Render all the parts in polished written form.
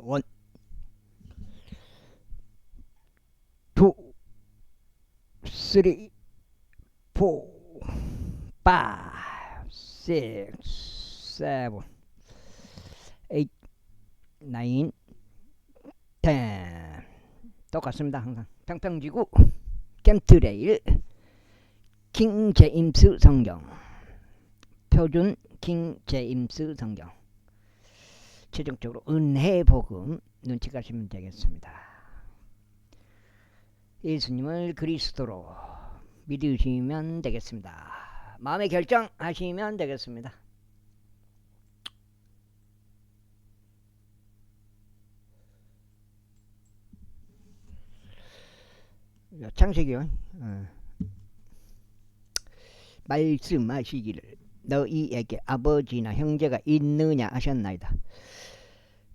원, 투, 쓰리, 포, 파이브, 식스, 세븐, 에잇, 나인, 텐. 똑같습니다. 항상 평평지구 캠트레일 킹 제임스 성경, 표준 킹 제임스 성경. 최종적으로 은혜 복음 눈치 가시면 되겠습니다. 예수님을 그리스도로 믿으시면 되겠습니다. 마음의 결정하시면 되겠습니다. 창세기요. 말씀하시기를 너희에게 아버지나 형제가 있느냐 하셨나이다.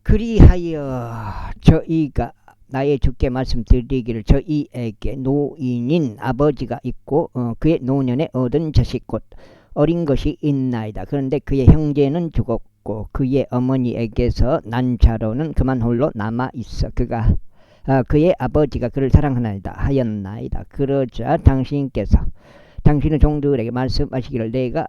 그리하여 저희가 나의 주께 말씀드리기를 저희에게 노인인 아버지가 있고 그의 노년에 얻은 자식 곧 어린 것이 있나이다. 그런데 그의 형제는 죽었고 그의 어머니에게서 난 자로는 그만 홀로 남아 있어. 그의 아버지가 그를 사랑하나이다 하였나이다. 그러자 당신께서 당신의 종들에게 말씀하시기를 내가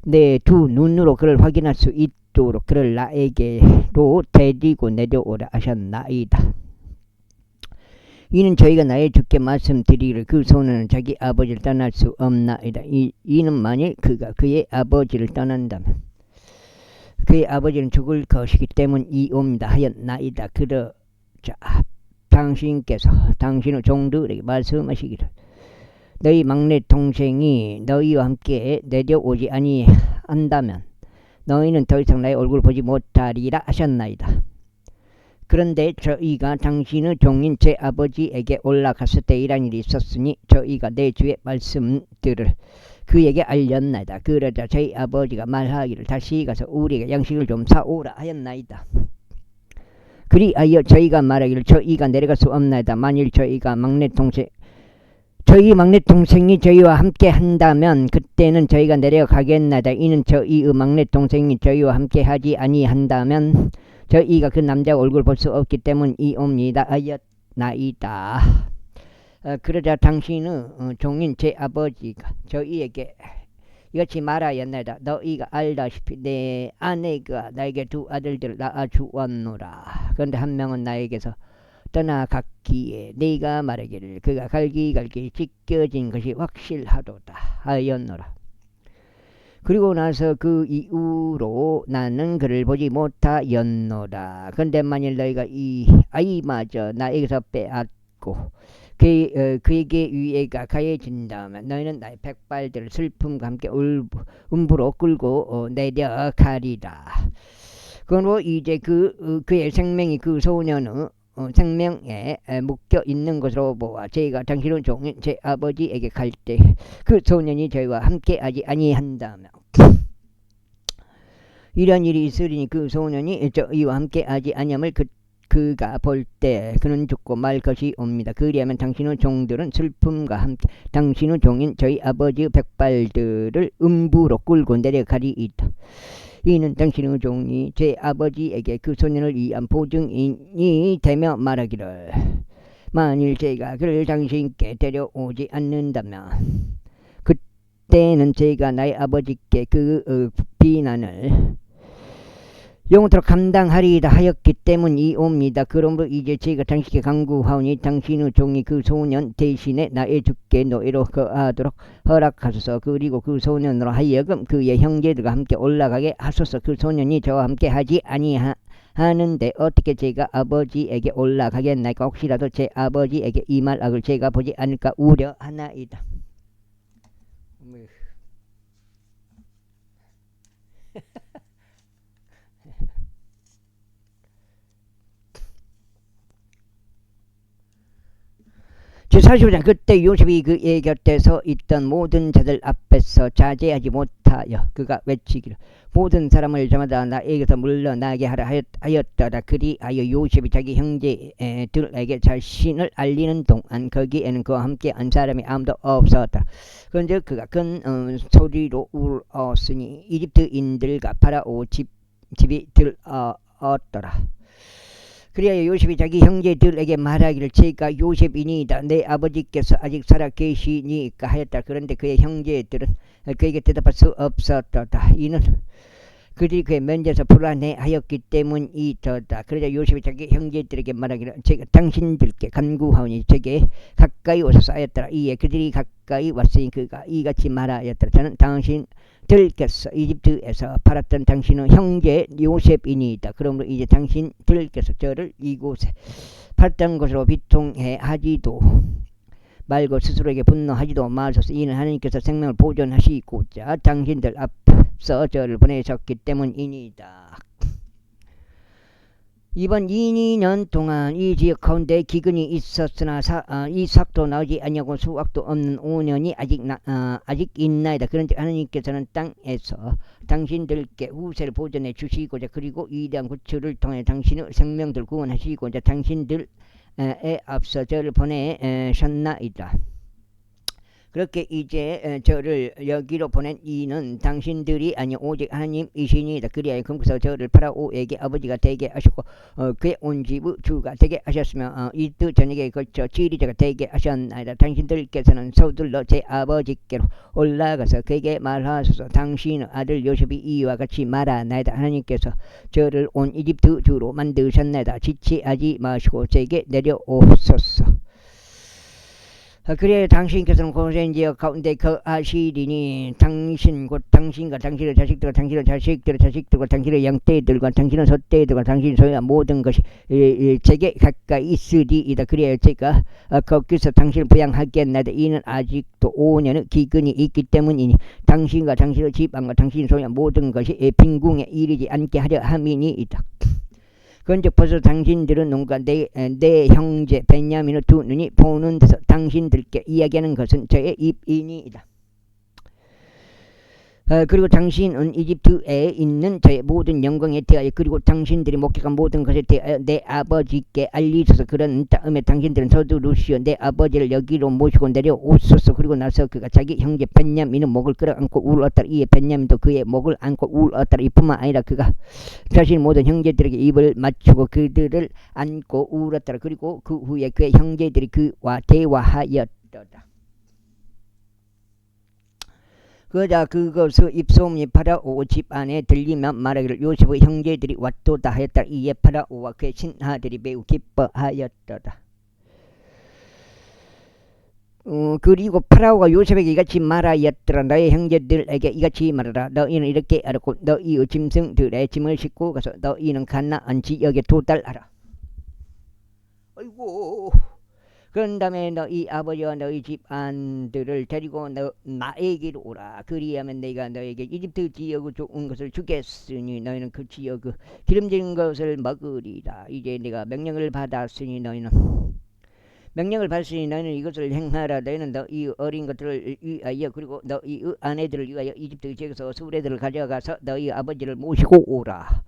내 두 눈으로 그를 확인할 수 있도록 그를 나에게로 데리고 내려오라 하셨나이다. 이는 저희가 나의 주께 말씀드리기를 그 소년은 자기 아버지를 떠날 수 없나이다. 이는 만일 그가 그의 아버지를 떠난다면 그의 아버지는 죽을 것이기 때문이옵니다 하였나이다. 그러자 당신께서 당신의 종들에게 말씀하시기를 너희 막내 동생이 너희와 함께 내려오지 아니한다면 너희는 더 이상 나의 얼굴을 보지 못하리라 하셨나이다. 그런데 저희가 당신의 종인 제 아버지에게 올라갔을 때 이런 일이 있었으니 저희가 내 주의 말씀들을 그에게 알렸나이다. 그러자 저희 아버지가 말하기를 다시 가서 우리에게 양식을 좀 사오라 하였나이다. 그리하여 저희가 말하기를 저희가 내려갈 수 없나이다. 만일 저희 막내 동생이 저희와 함께 한다면 그때는 저희가 내려가겠나이다. 이는 저희의 막내 동생이 저희와 함께 하지 아니한다면 저희가 그 남자 얼굴 볼 수 없기 때문이옵니다 하였나이다. 그러자 당신의 종인 제 아버지가 저희에게 이같이 말하였나이다. 너희가 알다시피 내 아내가 나에게 두 아들들을 낳아주었노라. 그런데 한 명은 나에게서 떠나갔기에 네가 말하기를 그가 갈기갈기 찢겨진 것이 확실하도다 하였노라. 그리고 나서 그 이후로 나는 그를 보지 못하였노라. 그런데 만일 너희가 이 아이마저 나에게서 빼앗고 그에게 위해가 가해진다면 너희는 나의 백발들을 슬픔과 함께 음부로 끌고 내려가리라. 그러므로 이제 그의 생명이 그 소년의 생명에 묶여 있는 것으로 보아 저희가 당신의 종인 제 아버지에게 갈 때 그 소년이 저희와 함께 하지 아니한다면 이런 일이 있으리니 그 소년이 저희와 함께 하지 아니함을 그가 볼 때 그는 죽고 말 것이 옵니다. 그리하면 당신의 종들은 슬픔과 함께 당신의 종인 저희 아버지의 백발들을 음부로 끌고 내려가리이다. 이는 당신의 종이 제 아버지에게 그 소년을 위한 보증인이 되며 말하기를 만일 제가 그를 당신께 데려오지 않는다면 그때는 제가 나의 아버지께 그 비난을 영원토록 감당하리이다 하였기 때문이옵니다. 그러므로 이제 제가 당신께 간구하오니 당신의 종이 그 소년 대신에 나의 주께 노예로 거하도록 허락하소서. 그리고 그 소년으로 하여금 그의 형제들과 함께 올라가게 하소서. 그 소년이 저와 함께 하지 아니하는데 어떻게 제가 아버지에게 올라가겠나이까. 혹시라도 제 아버지에게 이 말악을 제가 보지 않을까 우려하나이다. 제45장 그때 요셉이 그의 곁에서 있던 모든 자들 앞에서 자제하지 못하여 그가 외치기를 모든 사람을 저마다 나에게서 물러나게 하라 하였더라. 그리하여 요셉이 자기 형제들에게 자신을 알리는 동안 거기에는 그와 함께 한 사람이 아무도 없었다. 그런데 그가 큰 소리로 울었으니 이집트인들과 파라오 집이 들었더라. 그래야 요셉이 자기 형제들에게 말하기를 제가 요셉이니이다. 내 아버지께서 아직 살아 계시니까 하였다. 그런데 그의 형제들은 그에게 대답할 수 없었다. 이는 그들이 그의 면제에서 불안해하였기 때문이다. 그러자 요셉이 자기 형제들에게 말하기를 제가 당신들께 간구하오니 제게 가까이 오소서 하였더라. 이에 그들이 가까이 왔으니 그가 이같이 말하였더라. 저는 당신들께서 이집트에서 팔았던 당신의 형제 요셉이니이다. 그러므로 이제 당신들께서 저를 이곳에 팔던 것으로 비통해 하지도 말고 스스로에게 분노하지도 마소서. 이는 하나님께서 생명을 보존하시고자 당신들 앞서 저를 보내셨기 때문이니이다. 이번 2년 동안 이 지역 가운데 기근이 있었으나 이삭도 나오지 아니하고 수확도 없는 5년이 아직 있나이다. 그런즉 하나님께서는 땅에서 당신들께 후세를 보존해 주시고자 그리고 위대한 구출을 통해 당신의 생명들 구원하시고자 당신들에 앞서 저를 보내셨나이다. 그렇게 이제 저를 여기로 보낸 이는 당신들이 아니 오직 하나님이시니이다. 그리하여 금그서 저를 파라오에게 아버지가 되게 하셨고 그의 온 집의 주가 되게 하셨으며 이 뜻 저녁에 걸쳐 지리자가 되게 하셨나이다. 당신들께서는 서둘러 제 아버지께로 올라가서 그에게 말하소서. 당신의 아들 요셉이 이와 같이 말하나이다. 하나님께서 저를 온 이집트 주로 만드셨나이다. 지체하지 마시고 제게 내려오소서. 그래 당신께서는 고센 지역 가운데 거하시리니 당신 곧 당신과 당신의 자식들과 당신의 자식들의 자식들과 당신의 양떼들과 당신의 소떼들과 당신의 소유한 모든 것이 제게 가까이 있으리이다. 그래야 제가 거기서 당신을 부양하겠나이다. 이는 아직도 5년의 기근이 있기 때문이니 당신과 당신의 지방과 당신의 소유한 모든 것이 빈궁에 이르지 않게 하려 함이니이다. 그런즉 벌써 당신들은 농가 내 형제 베냐민의 두 눈이 보는 데서 당신들께 이야기하는 것은 저의 입이니이다. 그리고 당신은 이집트에 있는 저의 모든 영광에 대하여 그리고 당신들이 목격한 모든 것에 대하여 내 아버지께 알리소서. 그런 다음에 당신들은 서두르시어 내 아버지를 여기로 모시고 내려오소서. 그리고 나서 그가 자기 형제 베냐민의 목을 끌어안고 울었더라. 이에 베냐민도 그의 목을 안고 울었더라. 이뿐만 아니라 그가 자신 모든 형제들에게 입을 맞추고 그들을 안고 울었더라. 그리고 그 후에 그의 형제들이 그와 대화하였더라. 그러자 그것의 입소문이 파라오 집 안에 들리면 말하기를 요셉의 형제들이 왔도다 하였다. 이에 파라오와 그의 신하들이 매우 기뻐하였더라. 그리고 파라오가 요셉에게 이같이 말하였더라. 너의 형제들에게 이같이 말하라. 너희는 이렇게 알았고 너희의 짐승들의 짐을 싣고 가서 너희는 가나안 지역에 도달하라. 아이고. 그런 다음에 너희 아버지와 너희 집안들을 데리고 나에게로 오라. 그리하면 내가 너에게 이집트 지역의 좋은 것을 주겠으니 너희는 그 지역의 기름진 것을 먹으리라. 이제 내가 명령을 받았으니 너희는 이것을 행하라. 너희는 너희 어린 것들을 위하여 그리고 너희 아내들을 위하여 이집트 지역에서 수레들을 가져가서 너희 아버지를 모시고 오라.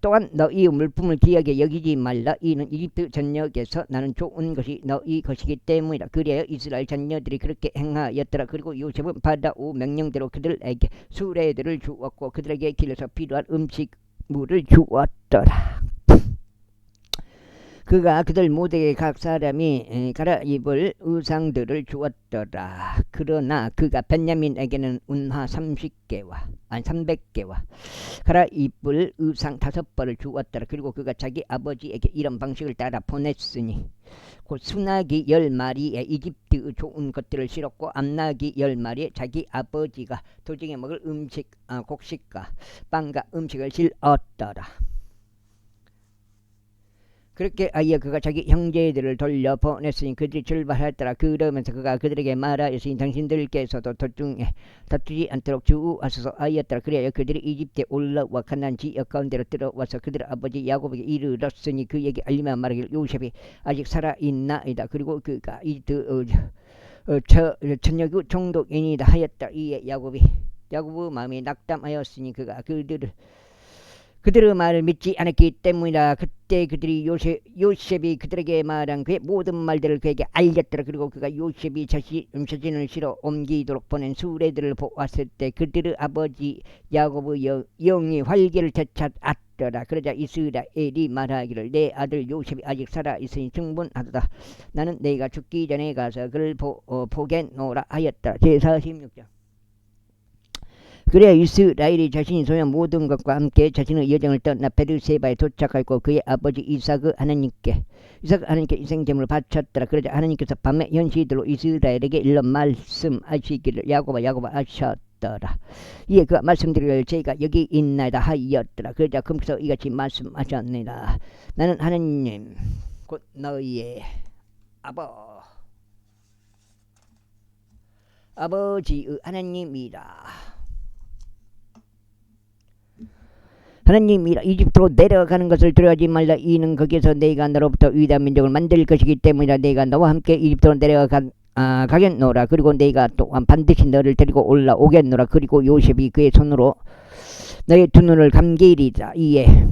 또한 너희 물품을 귀하게 여기지 말라. 이는 이집트 전역에서 나는 좋은 것이 너희 것이기 때문이다. 그래야 이스라엘 자녀들이 그렇게 행하였더라. 그리고 요셉은 파라오 명령대로 그들에게 수레들을 주었고 그들에게 길에서 필요한 음식물을 주었더라. 그가 그들 모두에게 각 사람이 갈아입을 의상들을 주었더라. 그러나 그가 베냐민에게는 운하 300개와 갈아입을 의상 5벌을 주었더라. 그리고 그가 자기 아버지에게 이런 방식을 따라 보냈으니 곧 순나기 10마리에 이집트의 좋은 것들을 실었고 암나기 10마리에 자기 아버지가 도중에 먹을 음식 곡식과 빵과 음식을 실었더라. 그렇게 아예 그가 자기 형제들을 돌려보냈으니 그들이 출발하였더라. 그러면서 그가 그들에게 말하였으니 당신들께서도 도중에 다투지 않도록 주의하소서 하였더라. 그래야 그들이 이집트에 올라와 가나안 지역 가운데로 들어와서 그들 아버지 야곱에게 이르렀으니 그에게 알리며 말하기를 요셉이 아직 살아있나이다. 그리고 그가 이집트 전역의 총독이니이다 하였다. 이에 야곱의 마음이 낙담하였으니 그가 그들의 말을 믿지 않았기 때문이다. 그때 그들이 요셉이 그들에게 말한 그의 모든 말들을 그에게 알렸더라. 그리고 그가 요셉이 자신을 실어 옮기도록 보낸 수레들을 보았을 때 그들의 아버지 야곱의 영이 활기를 되찾았더라. 왔더라. 그러자 이스라엘이 말하기를 내 아들 요셉이 아직 살아있으니 충분하도다. 나는 내가 죽기 전에 가서 그를 보겠노라 하였더라. 제46장. 그래야 이스라엘이 자신이 소유한 모든 것과 함께 자신의 여정을 떠나 베르세바에 도착하였고 그의 아버지 이삭 하나님께 희생제물을 바쳤더라. 그러자 하나님께서 밤에 현시들로 이스라엘에게 일러 말씀하시기를 야곱아 하셨더라. 이에 그가 말씀드리기를 제가 여기 있나이다 하였더라. 그러자 금서 이같이 말씀하셨느니라. 나는 하나님 곧 너희의 아버지의 하나님이라. 하나님이라. 이집트로 내려가는 것을 두려워하지 말라. 이는 거기에서 내가 너로부터 위대한 민족을 만들 것이기 때문이라. 내가 너와 함께 이집트로 가겠노라. 그리고 내가 또한 반드시 너를 데리고 올라오겠노라. 그리고 요셉이 그의 손으로 너의 두 눈을 감기리라. 이에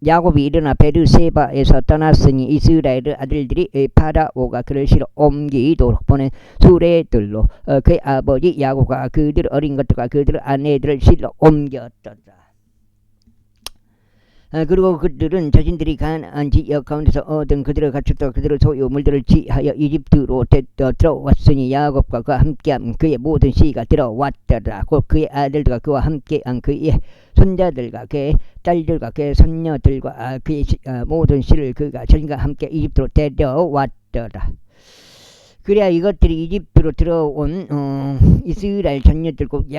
야곱이 일어나 베르세바에서 떠났으니 이스라엘 아들들이 파라오가 그를 실어 옮기도록 보낸 수레들로 그의 아버지 야곱과 그들 어린 것들과 그들 아내들을 실어 옮겼더라. 그리고 그들은 자신들이 가나안 지역 가운데서 얻은 그들의 가축과 그들의 소유물들을 취하여 이집트로 들어왔으니 야곱과 그와 함께한 그의 모든 씨가 들어왔더라. 곧 그의 아들들과 그와 함께한 그의 손자들과 그의 딸들과 그의 손녀들과 그의 모든 씨를 그가 자신과 함께 이집트로 데려왔더라. 그래야 이것들이 이집트로 들어온 이스라엘 자녀들 곧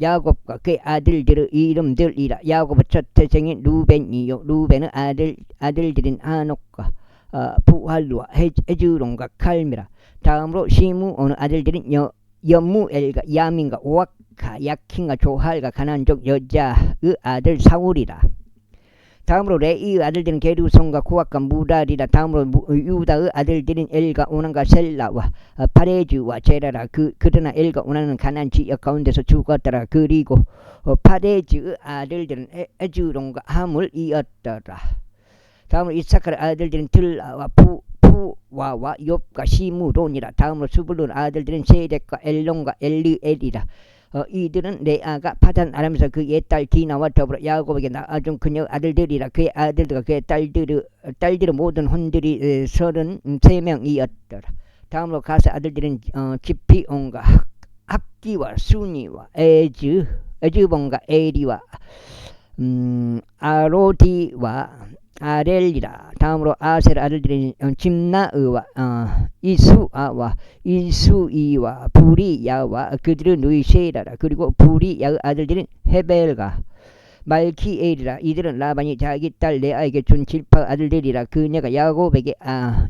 야곱과 그의 아들들의 이름들이라. 야곱의 첫 태생인 루벤이요. 루벤의 아들들인 아녹과 부할루와 헤즈론과 칼미라. 다음으로 시므온의 아들들인 여무엘과 야민과 오아카 야킨과 조할과 가나안족 여자의 아들 사울이라. 다음으로 레이의 아들들은 게르손과 고악과 무랄이라. 다음으로 유다의 아들들인 엘과 오난과 셀라와 파레즈와 제라라. 그러나 엘과 오난은 가나안 지역 가운데서 죽었더라. 그리고 파레즈의 아들들은 에즈론과 하물이었더라. 다음으로 이사카의 아들들은 들라와 푸와와 욥과 시므론이라. 다음으로 수불론 아들들은 세덱과 엘론과 엘리엘이라. 이들은 레아가 파단 아람에서 그의 딸 디나와 더불어 야곱에게 낳아준 그녀 아들들이라. 그의 아들들과 그의 딸들의 모든 혼들이 33명이었더라. 다음으로 가스 아들들은 기피온과 학기와 수니와 에즈본과 에리와 아로디와 아렐리라. 다음으로 아셀 아들들인 짐나의와 이수이와 부리야와 그들의 누이 쉐이라라. 그리고 부리야의 아들들인 헤벨과 말키엘이라. 이들은 라반이 자기 딸 레아에게 준 질파 아들들이라. 그녀가 야곱에게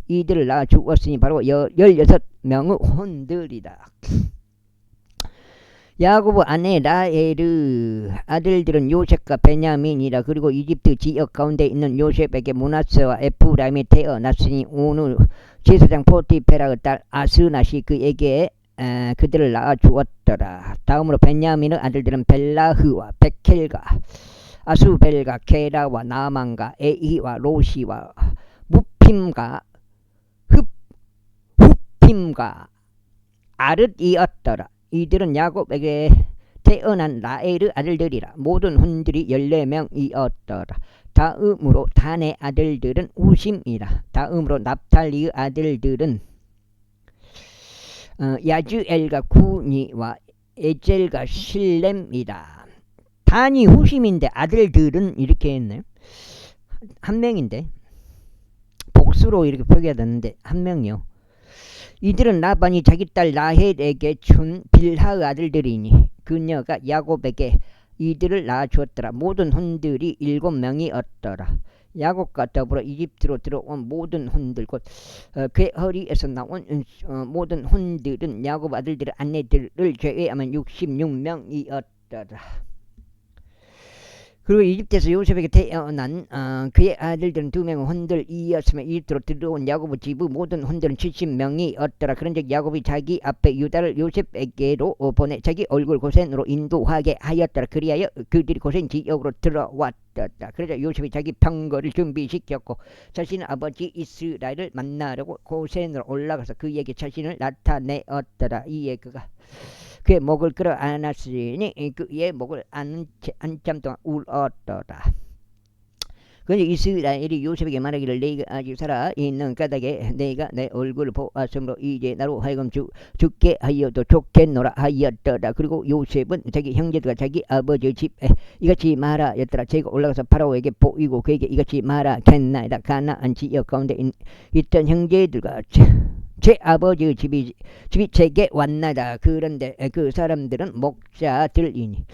이들을 낳아 주었으니 바로 16명의 혼들이다. 야곱의 아내 라헬의 아들들은 요셉과 베냐민이라. 그리고 이집트 지역 가운데 있는 요셉에게 므낫세와 에프라임이 태어났으니 오늘 제사장 포티페라의 딸 아스낫이 그에게 그들을 낳아 주었더라. 다음으로 베냐민의 아들들은 벨라흐와 베켈과 아수벨과 게라와 나만과 에이와 로시와 무핌과 후핌과 아릇이었더라. 이들은 야곱에게 태어난 라헬의 아들들이라. 모든 혼들이 14명이었더라. 다음으로 단의 아들들은 우심이라. 다음으로 납탈리의 아들들은 야즈엘과 구니와 에젤과 실렘이라. 단이 후심인데 아들들은 이렇게 했네. 한 명인데 복수로 이렇게 표기하는데 한 명이요. 이들은 라반이 자기 딸 라헬에게 준 빌하의 아들들이니 그녀가 야곱에게 이들을 낳아주었더라. 모든 혼들이 7명이었더라. 야곱과 더불어 이집트로 들어온 모든 혼들 곧 그의 허리에서 나온 모든 혼들은 야곱 아들들의 아내들을 제외하면 66명이었더라. 그리고 이집트에서 요셉에게 태어난 그의 아들들은 2명의 혼들이었으며 이집트로 들어온 야곱의 집의 모든 혼들은 70명이었더라. 그런즉 야곱이 자기 앞에 유다를 요셉에게로 보내 자기 얼굴 고센으로 인도하게 하였더라. 그리하여 그들이 고센 지역으로 들어왔더라. 그래서 요셉이 자기 병거를 준비시켰고 자신의 아버지 이스라엘을 만나려고 고센으로 올라가서 그에게 자신을 나타내었더라. 이에 그가 그의 목을 끌어 안았으니 그의 목을 안은 한참 동안 울었더라. 근데 이스라엘이 요셉에게 말하기를 내가 아직 살아 있는 까닭에 내가 내 얼굴을 보았으므로 이제 나로 하여금 죽게 하여도 좋겠노라 하였더라. 그리고 요셉은 자기 형제들과 자기 아버지의 집에 이같이 말하였더라. 제가 올라가서 파라오에게 보이고 그에게 이같이 말하겠나이다. 가나안 지역 가운데 있던 형제들과 제 아버지의 집이 제게 왔나이다. 그런데 그 사람들은 목자들이니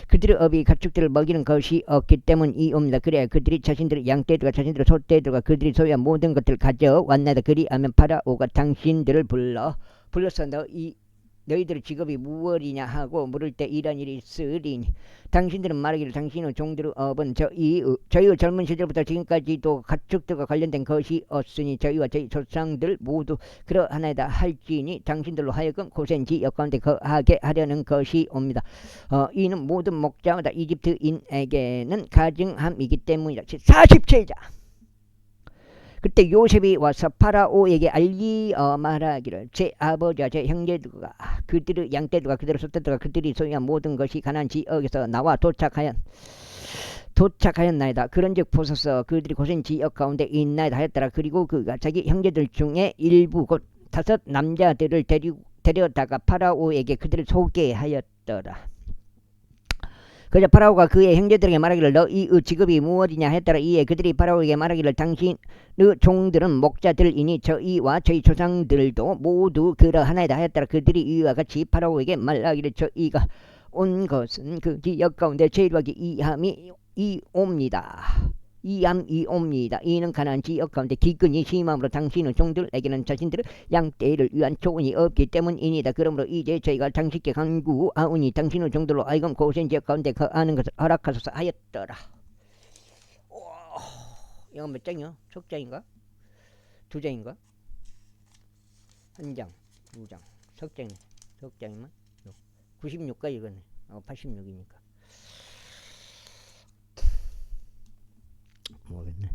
그들의 업이 가축들을 먹이는 것이 없기 때문이옵니다. 그래야 그들이 자신들의 양떼들과 자신들의 소떼들과 그들이 소유한 모든 것들을 가져왔나이다. 그리하면 파라오가 당신들을 불러서 너희들의 직업이 무엇이냐 하고 물을 때 이런 일이 있으리니 당신들은 말하기를 당신의 종들의 업은 저희의 젊은 시절부터 지금까지도 가축들과 관련된 것이 없으니 저희와 저희 조상들 모두 그러하나이다 할지니 당신들로 하여금 고센 지역 가운데 거하게 하려는 것이옵니다. 이는 모든 목자마다 이집트인에게는 가증함이기 때문이다. 40제자 그때 요셉이 와서 파라오에게 말하기를 제 아버지와 제 형제들과 그들의 양떼들과 그들의 소떼들과 그들이 소유한 모든 것이 가나안 지역에서 나와 도착하였나이다. 그런즉 보소서 그들이 고센 지역 가운데 있나이다 하였더라. 그리고 그가 자기 형제들 중에 일부 곧 5 남자들을 데려다가 파라오에게 그들을 소개하였더라. 그저 파라오가 그의 형제들에게 말하기를 너희의 직업이 무엇이냐 했더라. 이에 그들이 파라오에게 말하기를 당신의 종들은 목자들이니 저희와 저희 조상들도 모두 그러하나이다 하였더라. 그들이 이와 같이 파라오에게 말하기를 저희가 온 것은 그 지역 가운데 죄악이 이함이옵니다. 이는 가나안 지역 가운데 기근이 심함으로 당신의 종들에게는 자신들의 양떼를 위한 조언이 없기 때문이니다. 그러므로 이제 저희가 당신께 간구하오니 당신의 종들로 하여금 고센 지역 가운데 거하는 것을 허락하소서 하였더라. 이거 몇 장이요? 석 장인가? 2장인가? 1장, 2장, 석 장이면 96가 이거네. 86이니까. 모르겠네.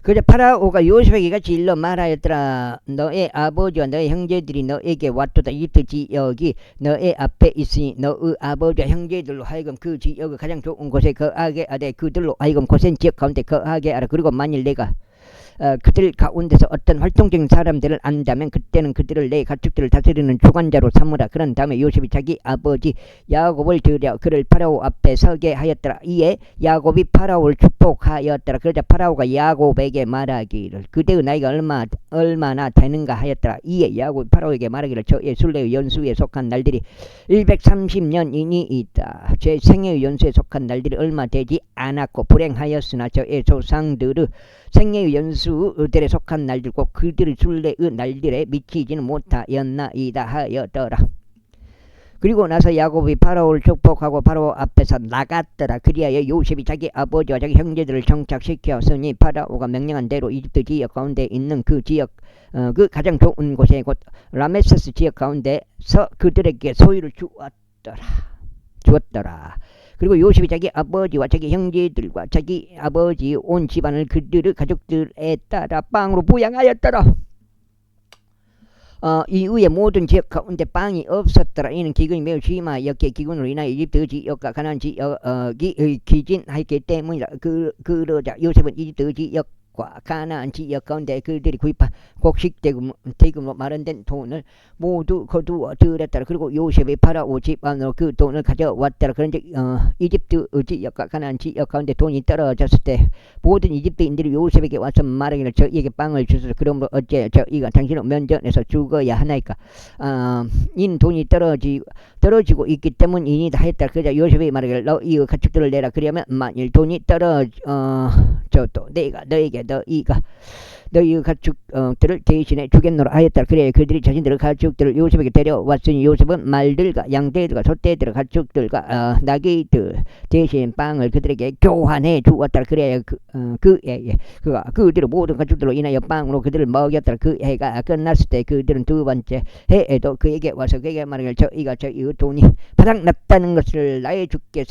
그래 파라오가 요셉에게 같이 일러 말하였더라. 너의 아버지와 너의 형제들이 너에게 왔도다. 이집트 지역이 너의 앞에 있으니 너의 아버지와 형제들로 하여금 그 지역을 가장 좋은 곳에 거하게 하되 그들로 하여금 고센 지역 가운데 거하게 하라. 그리고 만일 내가 그들 가운데서 어떤 활동적인 사람들을 안다면 그때는 그들을 내 가축들을 다스리는 주관자로 삼으라. 그런 다음에 요셉이 자기 아버지 야곱을 들여 그를 파라오 앞에 서게 하였더라. 이에 야곱이 파라오를 축복하였더라. 그러자 파라오가 야곱에게 말하기를 그대의 나이가 얼마나 되는가 하였더라. 이에 야곱이 파라오에게 말하기를 저의 순례의 연수에 속한 날들이 130년이니 있다. 제 생애의 연수에 속한 날들이 얼마 되지 않았고 불행하였으나 저의 조상들의 생애의 연수들에 속한 날들과 그들의 순례의 날들에 미치지는 못하였나이다 하였더라. 그리고 나서 야곱이 파라오를 축복하고 파라오 앞에서 나갔더라. 그리하여 요셉이 자기 아버지와 자기 형제들을 정착시켰으니 파라오가 명령한 대로 이집트 지역 가운데 있는 그 지역 그 가장 좋은 곳에 곧 라메세스 지역 가운데서 그들에게 소유를 주었더라. 그리고 요셉이 자기 아버지와 자기 형제들과 자기 아버지의 온 집안을 그들의 가족들에 따라 빵으로 부양하였더라. 이후에 모든 지역 가운데 빵이 없었더라. 이는 기근이 매우 심하였기에 기근으로 인하여 이집트 지역과 가나안 지역이 기진하였기 때문이라. 그러자 요셉은 이집트 지역과 가나안 지역 가운데 그들이 구입한 곡식 대금으로 마련된 돈을 모두 거두어 들였더라. 그리고 요셉이 파라오 집안으로 그 돈을 가져왔더라. 그런데 이집트 지역과 가나안 지역 가운데 돈이 떨어졌을 때 모든 이집트인들이 요셉에게 와서 말하기를 저희에게 빵을 주소서. 그러므로 어째 저희가 당신을 면전에서 죽어야 하나이까. 이는 돈이 떨어지고 있기 때문이니다 하였더라. 그러자 요셉이 말하기를 너희의 가축들을 내라. 그러면 만일 돈이 떨어져도 내가 너희가 너희 가축들을 대신에 주겠노라 하였더라. 그래 그들이 자신들의 가축들을 요셉에게 데려왔으니 요셉은 말들과 양떼들과 소떼들과 가축들과 나귀들 대신 빵을 그들에게 교환해 주었더라. 그래 그가 그들의 모든 가축들로 인하여 빵으로 그들을 먹였더라. 그 해가 끝났을 때 그들은 두 번째 해에도 그에게 와서 그에게 말하기를 저희가 저희의 돈이 바닥났다는 것을 나의 주께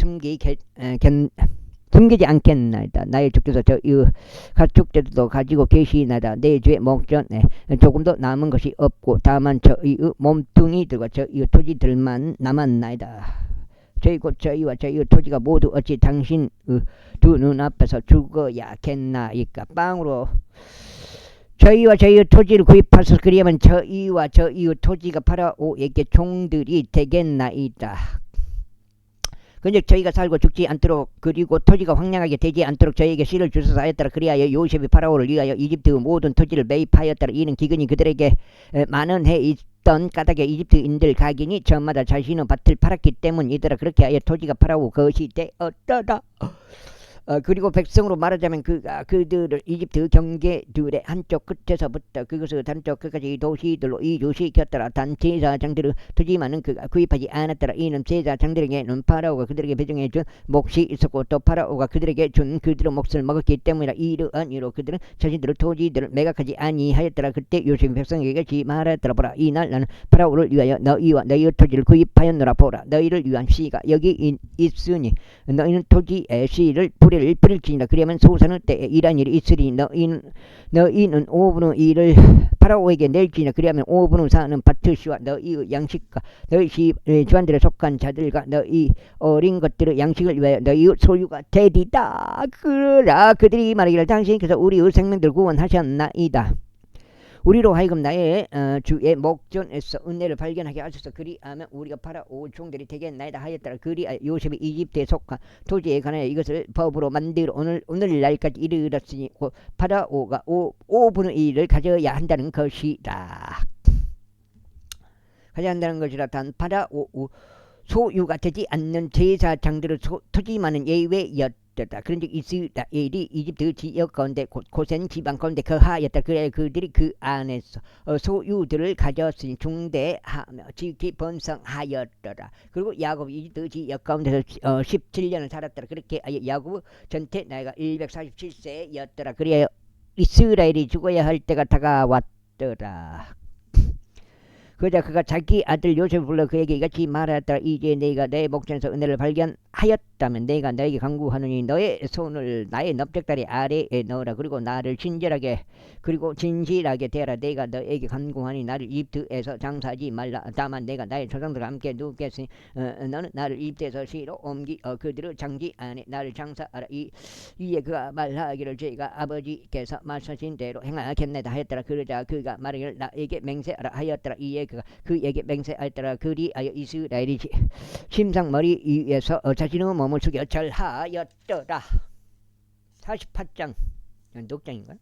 숨기지 않겠나이다. 나의 주께서 저희 가축들도 가지고 계시나이다. 내 주의 목전에 조금도 남은 것이 없고 다만 저희의 몸뚱이들과 저희의 토지들만 남았나이다. 저희 곧 저희와 저희의 토지가 모두 어찌 당신 두 눈앞에서 죽어야겠나이까. 빵으로 저희와 저희의 토지를 구입하셔서 그리하면 저희와 저희의 토지가 파라오에게 종들이 되겠나이다. 근즉 저희가 살고 죽지 않도록 그리고 토지가 황량하게 되지 않도록 저희에게 씨를 주소서 하였더라. 그리하여 요셉이 파라오를 위하여 이집트의 모든 토지를 매입하였더라. 이는 기근이 그들에게 많은 해 있던 까닭에 이집트인들 각인이 저마다 자신의 밭을 팔았기 때문이더라. 그렇게 하여 토지가 파라오 것이 되었더라. 그리고 백성으로 말하자면 그들을 이집트 경계들의 한쪽 끝에서부터 그것을 한쪽 끝까지 도시들로 이주시켰더라. 단 제사장들의 토지만은 그가 구입하지 않았더라. 이는 제사장들에게는 파라오가 그들에게 배정해 준 몫이 있었고 또 파라오가 그들에게 준 그들의 몫을 먹었기 때문이라. 이러한 이로 그들은 자신들의 토지들을 매각하지 아니하였더라. 그때 요셉이 백성에게 말하였더라. 보라, 이날 나는 파라오를 위하여 너희와 너희의 토지를 구입하였노라. 보라, 너희를 위한 씨가 여기 있으니 너희는 토지의 씨를 뿌릴지니라. 그러면 소산의 때에 이란 일이 있으리. 너희는 5분의 1을 파라오에게 낼지니라. 그러면 5분의 4는 밭의 씨와 너희의 양식과 너희 집안들에 속한 자들과 너희 어린 것들의 양식을 위하여 너희의 소유가 되리다. 그러라. 그들이 말하기를 당신께서 우리의 생명들 구원하셨나이다. 우리로 하여금 나의 주의 목전에서 은혜를 발견하게 하셔서 그리하면 우리가 파라오 종들이 되겠나이다 하였더라. 그리하여 요셉이 이집트에 속한 토지에 관하여 이것을 법으로 만들어 오늘날까지 이르렀으니 파라오가 5분의 1을 가져야 한다는 것이다. 가져야 한다는 것이라. 단 파라오 소유가 되지 않는 제사장들의 토지만은 예외였다. 그런즉 이스라엘이 이집트 지역 가운데 고센 지방 가운데 거하였다. 그래 그들이 그 안에서 소유들을 가졌으니 중대하며 지극히 번성하였더라. 그리고 야곱이 이집트 지역 가운데서 17년을 살았더라. 그렇게 야곱의 전체 나이가 147세였더라. 그래야 이스라엘이 죽어야 할 때가 다가왔더라. 그러자 그가 자기 아들 요셉을 불러 그에게 이같이 말하였더라. 이제 내가 내 목전에서 은혜를 발견하였다면 내가 너에게 간구하노니 너의 손을 나의 넓적다리 아래에 넣으라. 그리고 나를 친절하게 그리고 진실하게 대하라. 내가 너에게 간구하니 나를 이집트에서 장사하지 말라. 다만 내가 나의 조상들과 함께 누웠으니 너는 나를 이집트에서 시로 옮기 그들의 장지 안에 나를 장사하라. 이에 그가 말하기를 제가 아버지께서 말씀하신 대로 행하겠나이다 하였더라. 그러자 그가 말하기를 나에게 맹세하라 하였더라. 이에 그에게 맹세하였더라. 그리하여 이스라엘이 심상머리 위에서 자신의 몸을 숙여 절하였더라. 48장 연독장인가?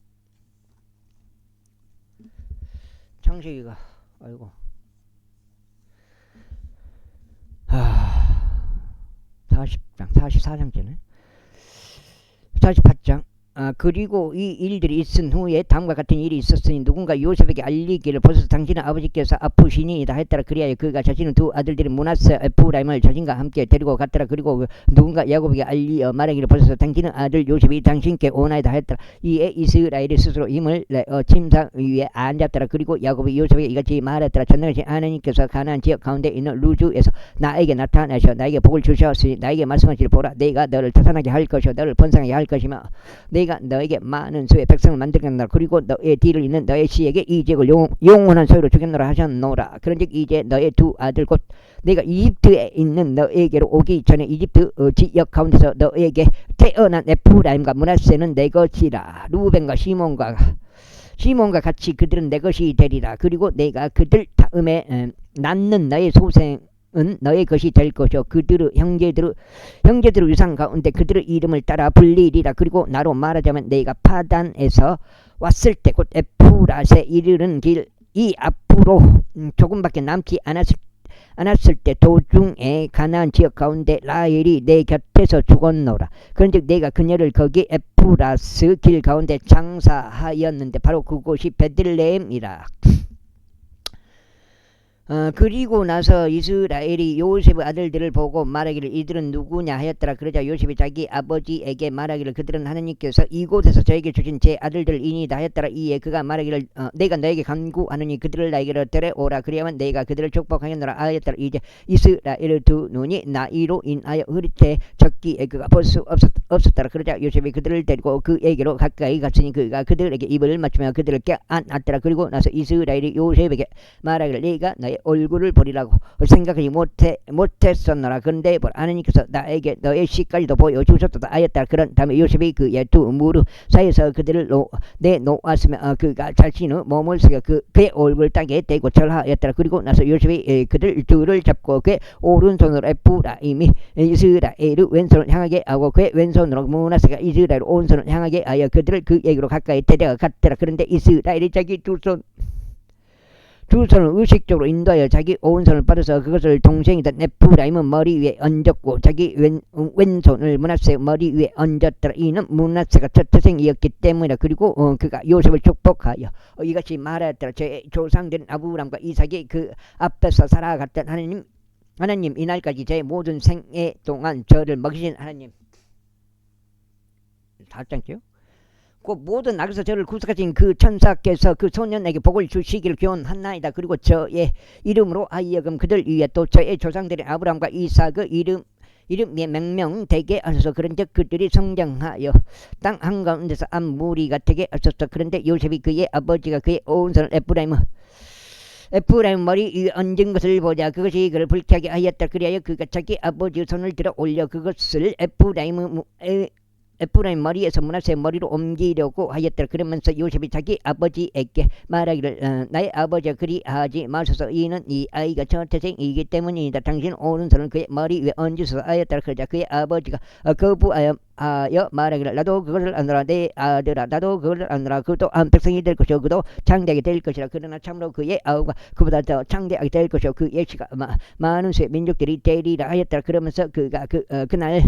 창세기가 아이고 40장 44장째네. 48장. 그리고 이 일들이 있은 후에 다음과 같은 일이 있었으니 누군가 요셉에게 알리기를 보소서 당신의 아버지께서 아프시니이다 했더라. 그리하여 그가 자신의 두 아들들인 므낫세 에프라임을 자신과 함께 데리고 갔더라. 그리고 누군가 야곱에게 알리어 말하기를 보소서 당신의 아들 요셉이 당신께 오나이다 했더라. 이에 이스라엘이 스스로 힘을 내어 침상 위에 앉았더라. 그리고 야곱이 요셉에게 이같이 말했더라. 전능하신 하나님께서 가나안 지역 가운데 있는 루즈에서 나에게 나타나셔 나에게 복을 주셨으니 나에게 말씀하시기를 보라, 내가 너를 태산하게 할 것이요 너를 번성하게 할 것이며 내가 너에게 많은 수의 백성을 만들겠노라. 그리고 너의 뒤를 잇는 너의 씨에게 이 지역을 영원한 소유로 주겠노라 하셨노라. 그런즉 이제 너의 두 아들 곧 내가 이집트에 있는 너에게로 오기 전에 이집트 지역 가운데서 너에게 태어난 에프라임과 므낫세는 내 것이라. 루벤과 시몬과 같이 그들은 내 것이 되리라. 그리고 내가 그들 다음에 낳는 너의 소생 은 너의 것이 될 것이요 그들의 형제들의 유산 가운데 그들의 이름을 따라 불리리라. 그리고 나로 말하자면 내가 파단에서 왔을 때 곧 에프라세 이르는 길 이 앞으로 조금밖에 남지 않았을 때 도중에 가나안 지역 가운데 라헬이 내 곁에서 죽었노라. 그런즉 내가 그녀를 거기 에프라스 길 가운데 장사하였는데 바로 그곳이 베들레헴이라. 그리고 나서 이스라엘이 요셉의 아들들을 보고 말하기를 이들은 누구냐 하였더라. 그러자 요셉이 자기 아버지에게 말하기를 그들은 하나님께서 이곳에서 저에게 주신 제 아들들이니이다 하였더라. 이에 그가 말하기를 내가 너에게 간구하노니 그들을 나에게로 데려오라. 그리하면 내가 그들을 축복하겠노라 하였더라. 이제 이스라엘의 두 눈이 나이로 인하여 흐릿해 졌기에 그가 볼 수 없었더라. 그러자 요셉이 그들을 데리고 그에게로 가까이 갔으니 그가 그들에게 입을 맞추며 그들을 껴안았더라. 그리고 나서 이스라엘이 요셉에게 말하기를 내가 너의 나의 얼굴을 보리라고 생각하지 못했었노라. 그런데 하나님께서 나에게 너의 시까지도 보여주셨다 하였다. 그런 다음에 요셉이 그의 두 무릎 사이에서 그들을 내놓았으며 그가 자신의 몸을 숙여 그의 얼굴 땅에 대고 절하였더라. 그리고 나서 요셉이 그들 둘을 잡고 그의 오른손으로 에프라임이 이스라엘의 왼손을 향하게 하고 그의 왼손으로 므낫세가 이스라엘 오른손을 향하게 하여 그들을 그에게로 가까이 데려갔더라. 그런데 이스라엘이 자기 두 손을 의식적으로 인도하여 자기 오른손을 뻗어서 그것을 동생이던 에프라임은 머리 위에 얹었고 자기 왼손을 므낫세 머리 위에 얹었더라. 이는 므낫세가 첫 태생이었기 때문이라. 그리고 그가 요셉을 축복하여 이같이 말하였더라. 제 조상된 아브람과 이삭이 그 앞에서 살아갔던 하나님 이날까지 제 모든 생애 동안 저를 먹이신 하나님. 4장째요? 그 모든 악에서 저를 구속하신 그 천사께서 그 소년에게 복을 주시기를 기원하나이다. 그리고 저의 이름으로 하여금 그들 위에 또 저의 조상들의 아브람과 이삭의 이름이 명명되게 하셔서 그런즉 그들이 성장하여 땅 한가운데서 암무리가 되게 하셨어. 그런데 요셉이 그의 아버지가 그의 오른손을 에프라임 머리 위에 얹은 것을 보자 그것이 그를 불쾌하게 하였다. 그리하여 그가 자기 아버지의 손을 들어 올려 그것을 에프라임 머리에서 므낫세 머리로 옮기려고 하였더라. 그러면서 요셉이 자기 아버지에게 말하기를 나의 아버지가 그리하지 마소서. 이는 이 아이가 첫 태생이기 때문이다. 당신 오른손을 그의 머리 위에 얹으소서 하였더라. 그러자 그의 아버지가 거부하여 말하기를 나도 그것을 아노라. 내 아들아 나도 그것을 아노라. 그도 한 백성이 될 것이요 그도 창대하게 될 것이라. 그러나 참으로 그의 아우가 그보다 더 창대하게 될 것이요 그의 씨가 많은 수의 민족들이 되리라 하였더라. 그러면서 그가 그날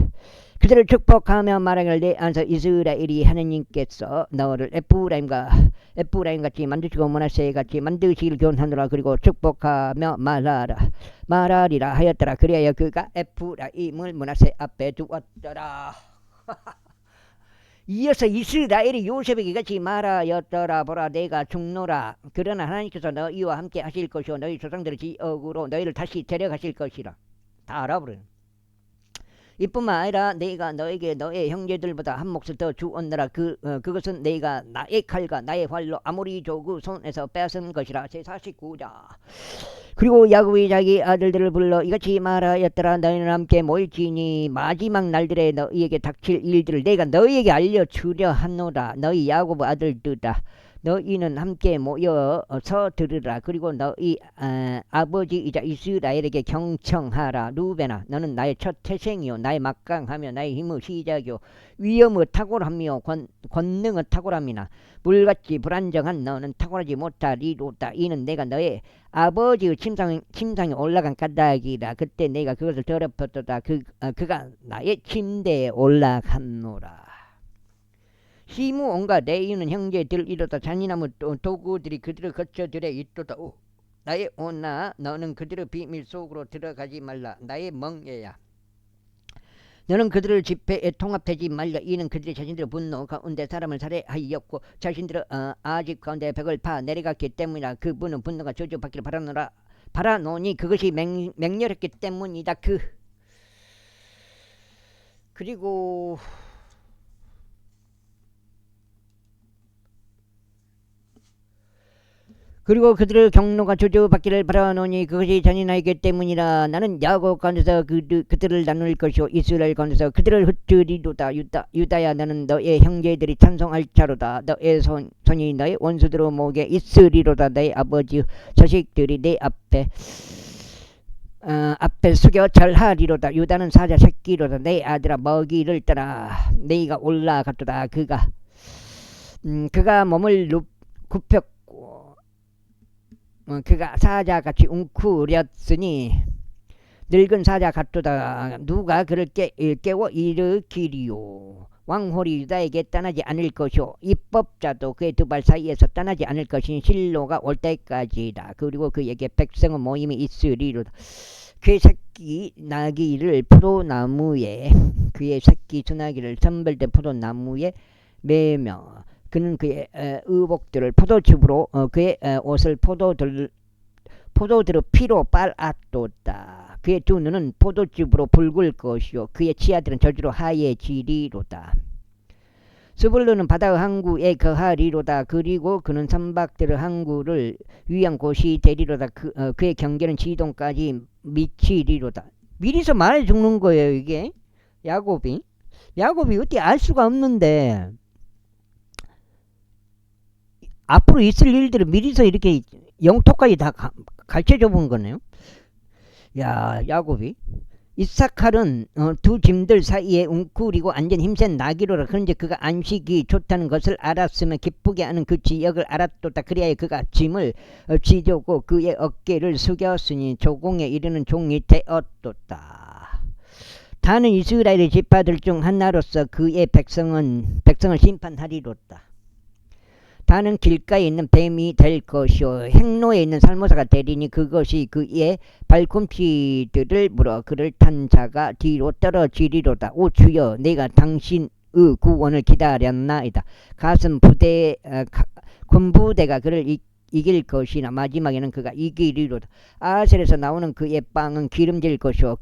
그들을 축복하며 말하기를 내 안에서 이스라엘이 하나님께서 너를 에프라임같이 만드시고 므낫세같이 만드시기를 기원하노라. 그리고 축복하며 말하리라 하였더라. 그리하여 그가 에프라임을 므낫세 앞에 두었더라. 이어서 이스라엘이 요셉에게 같이 말하였더라. 보라 내가 죽노라. 그러나 하나님께서 너희와 함께 하실 것이요 너희 조상들의 지역으로 너희를 다시 데려가실 것이라. 다 알아버려요. 이뿐만 아니라 내가 너에게 너의 형제들보다 한 몫을 더 주었느라. 그것은 내가 나의 칼과 나의 활로 아모리 조구 손에서 뺏은 것이라. 제49장. 그리고 야곱이 자기 아들들을 불러 이같이 말하였더라. 너희는 함께 모일지니 마지막 날들에 너희에게 닥칠 일들을 내가 너희에게 알려주려 하노라. 너희 야곱 아들들아 너희는 함께 모여서 들으라. 그리고 너희 아버지이자 이스라엘에게 경청하라. 루벤아 너는 나의 첫 태생이요 나의 막강하며 나의 힘의 시작이요 위엄의 탁월함이요 권능의 탁월함이나 물같이 불안정한 너는 탁월하지 못하리로다. 이는 내가 너의 아버지의 침상에 올라간 까닭이라. 그때 내가 그것을 더럽혔도다. 그가 나의 침대에 올라갔노라. 시무 온갖 내 이유는 형제들 이로다. 잔인함의 도구들이 그들을 거쳐들에 있도다. 나의 오나 너는 그들의 비밀 속으로 들어가지 말라. 나의 멍에야 너는 그들을 집회에 통합하지 말라. 이는 그들이 자신들의 분노 가운데 사람을 살해하였고 자신들의 아집 가운데 벽을 파 내려갔기 때문이라. 그분은 분노가 저주받기를 바라노니 그것이 맹렬했기 때문이다. 그리고 그들의 경로가 저주받기를 바라노니 그것이 잔인하기 때문이라. 나는 야곱 가운데서 그들을 나눌 것이요 이스라엘 가운데서 그들을 흩으리로다. 유다야 너는 너의 형제들이 찬송할 자로다. 너의 손이 너의 원수들의 목에 있으리로다. 너의 아버지 자식들이 내 앞에 숙여 절하리로다. 유다는 사자 새끼로다. 내 아들아 먹이를 따라 네가 올라갔도다. 그가 몸을 굽혔고 그가 사자같이 웅크렸으니 늙은 사자 같도다. 누가 그를 깨워 일으키리요. 왕홀이 유다에게 떠나지 않을 것이요 입법자도 그의 두 발 사이에서 떠나지 않을 것이니 실로가 올 때까지다. 그리고 그에게 백성의 모임이 있으리로다. 그의 새끼 나귀를 포도나무에 그의 새끼 주나기를 선별된 포도나무에 매며 그는 그의 의복들을 포도즙으로 그의 옷을 포도들의 피로 빨았도다. 그의 두 눈은 포도즙으로 붉을 것이요 그의 치아들은 저주로 하얘지리로다. 스불루는 바다 항구에 거하리로다. 그리고 그는 선박들의 항구를 위한 곳이 되리로다. 그의 경계는 지동까지 미치리로다. 미리서 말해 죽는 거예요 이게. 야곱이 어떻게 알 수가 없는데 앞으로 있을 일들을 미리서 이렇게 영토까지 다 가르쳐줘 본 거네요. 야, 야곱이 이사칼은 두 짐들 사이에 웅크리고 앉은 힘센 나귀로라. 그런데 그가 안식이 좋다는 것을 알았으면 기쁘게 하는 그 지역을 알았도다. 그리하여 그가 짐을 지려고 그의 어깨를 숙였으니 조공에 이르는 종이 되었도다. 다는 이스라엘의 지파들 중 하나로서 그의 백성을 심판하리로다. 다는 길가에 있는 뱀이 될 것이요 행로에 있는 살모사가 되리니 그것이 그의 발꿈치들을 물어 그를 탄 자가 뒤로 떨어지리로다. 오 주여, 내가 당신의 구원을 기다렸나이다. 군부대가 그를 이길 것이나 마지막에는 그가 이기리로다. 아셀에서 나오는 그의 빵은 기름질 것이요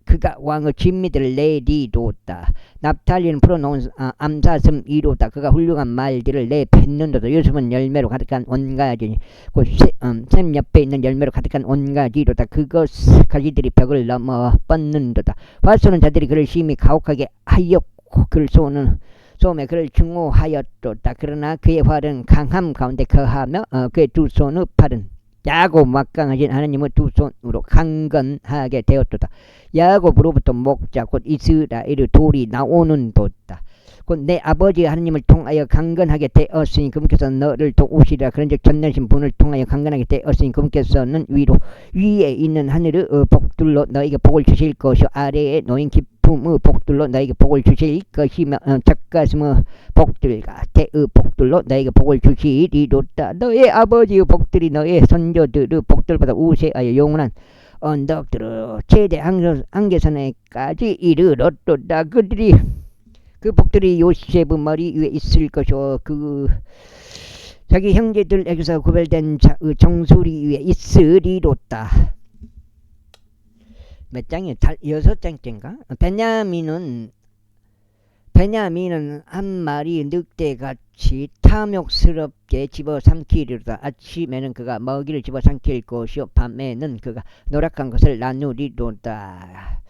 그가 왕의 진미들을 내리로다. 납탈리는 풀어놓은 암사슴이로다. 그가 훌륭한 말들을 내뱉는도다. 요셉은 열매로 가득한 온가지니 샘 옆에 있는 열매로 가득한 온가지로다. 그것 가지들이 벽을 넘어 뻗는도다. 화쏘는 자들이 그를 심히 가혹하게 하였고 그를 솜에 그를 증오하였도다. 그러나 그의 활은 강함 가운데 거하며 그의 두 손의 팔은 야곱 막강하신 하나님의 두 손으로 강건하게 되었도다. 야곱으로부터 목자 곧 이스라엘의 돌이 나오는도다. 곧 내 아버지 하나님을 통하여 강건하게 되었으니 그분께서 너를 도우시리라. 그런즉 전능하신 분을 통하여 강건하게 되었으니 그분께서는 위에 있는 하늘의 복들로 너에게 복을 주실 것이요 아래에 놓인 깊음의 복들로 너에게 복을 주실 것이며 젖가슴의 복들과 태의 복들로 너에게 복을 주시리로다. 너의 아버지의 복들이 너의 선조들의 복들보다 우세하여 영원한 언덕들의 최대 한계선에까지 이르렀도다. 그 복들이 요셉의 머리 위에 있을 것이요 자기 형제들에게서 구별된 자의 정수리 위에 있으리로다. 몇 장이에요? 6장째인가? 베냐민은 한 마리 늑대같이 탐욕스럽게 집어삼키리로다. 아침에는 그가 먹이를 집어삼킬 것이요 밤에는 그가 노력한 것을 나누리로다.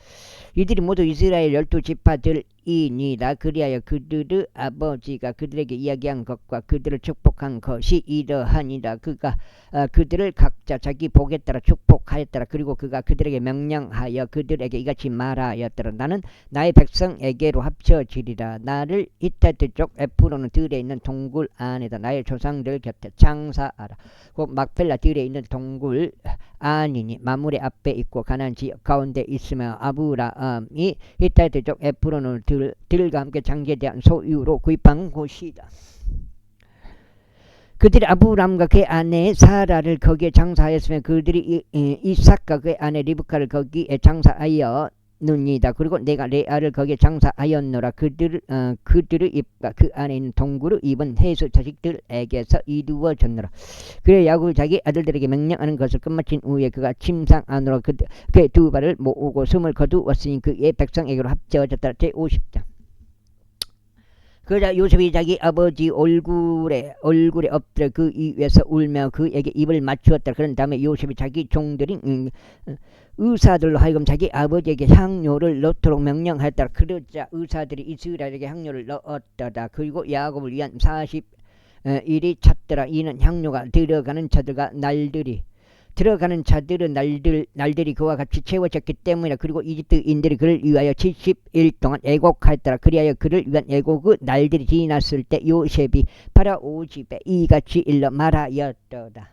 이들이 모두 이스라엘 12지파들이니라. 그리하여 그들의 아버지가 그들에게 이야기한 것과 그들을 축복한 것이 이러하니라. 그가 그들을 각자 자기 복에 따라 축복하였더라. 그리고 그가 그들에게 명령하여 그들에게 이같이 말하였더라. 나는 나의 백성에게로 합쳐지리라. 나를 히타트 쪽 에프론은 들에 있는 동굴 안에다 나의 조상들 곁에 장사하라. 곧 막펠라 들에 있는 동굴 아니니 마물의 앞에 있고 가나안 지역 가운데 있으며 아브라함이 히타이트 쪽 에프론을 들과 함께 장제대한 소유로 구입한 곳이다. 그들이 아브라함과 그의 아내 사라를 거기에 장사하였으며 그들이 이삭과 그의 아내 리브카를 거기에 장사하였느니라. 그리고 내가 레아를 거기에 장사하였노라. 그들의 입과 그 안에 있는 동굴의 입은 해수 자식들에게서 이루어졌노라. 그래 야곱이 자기 아들들에게 명령하는 것을 끝마친 후에 그가 침상 안으로 그의 두 발을 모으고 숨을 거두었으니 그의 백성에게로 합쳐졌다. 제50장. 그러자 요셉이 자기 아버지 얼굴에 엎드려 그 위에서 울며 그에게 입을 맞추었다. 그런 다음에 요셉이 자기 종들인 의사들로 하여금 자기 아버지에게 향료를 넣도록 명령하였다. 그러자 의사들이 이스라엘에게 향료를 넣었다. 그리고 야곱을 위한 40일이 찼더라. 이는 향료가 들어가는 날들이 그와 같이 채워졌기 때문이라. 그리고 이집트인들이 그를 위하여 70일 동안 애곡하였더라. 그리하여 그를 위한 애곡의 날들이 지났을 때 요셉이 파라오 집에 이같이 일러 말하였더라.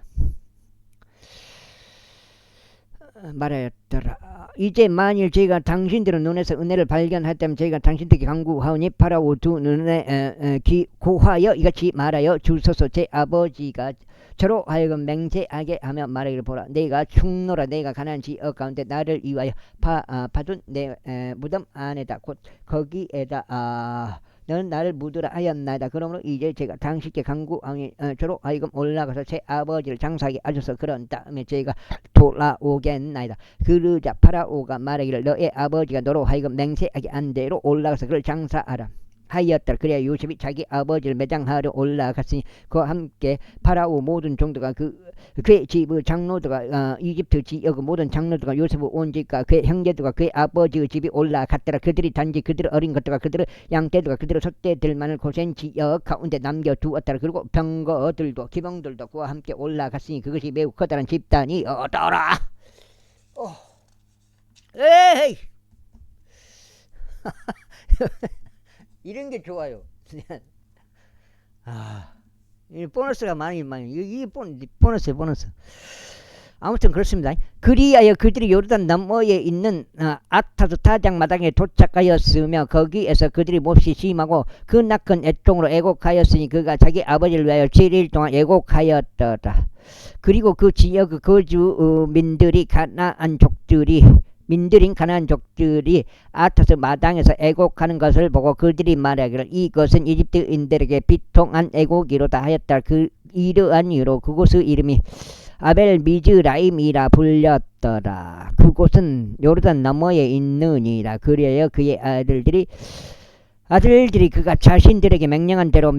이제 만일 저희가 당신들의 눈에서 은혜를 발견했다면 저희가 당신들에게 간구하오니 파라오 두 눈에 고하여 이같이 말하여 주소서. 제 아버지가 저로 하여금 맹세하게 하며 말하기를 보라. 내가 충노라. 내가 가나안 지역 가운데 나를 위하여 파둔 내 무덤 안에다 곧 거기에다 너는 나를 묻으라 하였나이다. 그러므로 이제 제가 당신께 간구하니 저로 하여금 올라가서 제 아버지를 장사하게 하셔서 그런 다음에 제가 돌아오겠나이다. 그러자 파라오가 말하기를 너의 아버지가 너로 하여금 맹세하게 한 대로 올라가서 그를 장사하라. 하였더라. 그래야 요셉이 자기 아버지를 매장하러 올라갔으니 그와 함께 파라오 모든 종들과 그의 집 장로들과 이집트 지역 모든 장로들과 요셉의 온 집과 그의 형제들과 그의 아버지의 집이 올라갔더라. 그들이 단지 그들의 어린 것들과 그들의 양떼들과 그들의 숫대들만을 고센 지역 가운데 남겨두었더라. 그리고 병거들도 기병들도 그와 함께 올라갔으니 그것이 매우 커다란 집단이었더라. 에이 이런 게 좋아요. 이 보너스가 많이 이 보너스. 아무튼 그렇습니다. 그리하여 그들이 요르단 너머에 있는 아타스 타작 마당에 도착하였으며 거기에서 그들이 몹시 심하고 그 낙한 애통으로 애곡하였으니 그가 자기 아버지를 위하여 7일 동안 애곡하였더라. 그리고 그 지역 거주민들이 민들인 가나안 족들이 아타스 마당에서 애곡하는 것을 보고 그들이 말하기를 이것은 이집트인들에게 비통한 애곡이로다 하였다. 이러한 이유로 그곳의 이름이 아벨 미즈라임이라 불렸더라. 그곳은 요르단 너머에 있느니라. 그래야 그의 아들들이 그가 자신들에게 명령한 대로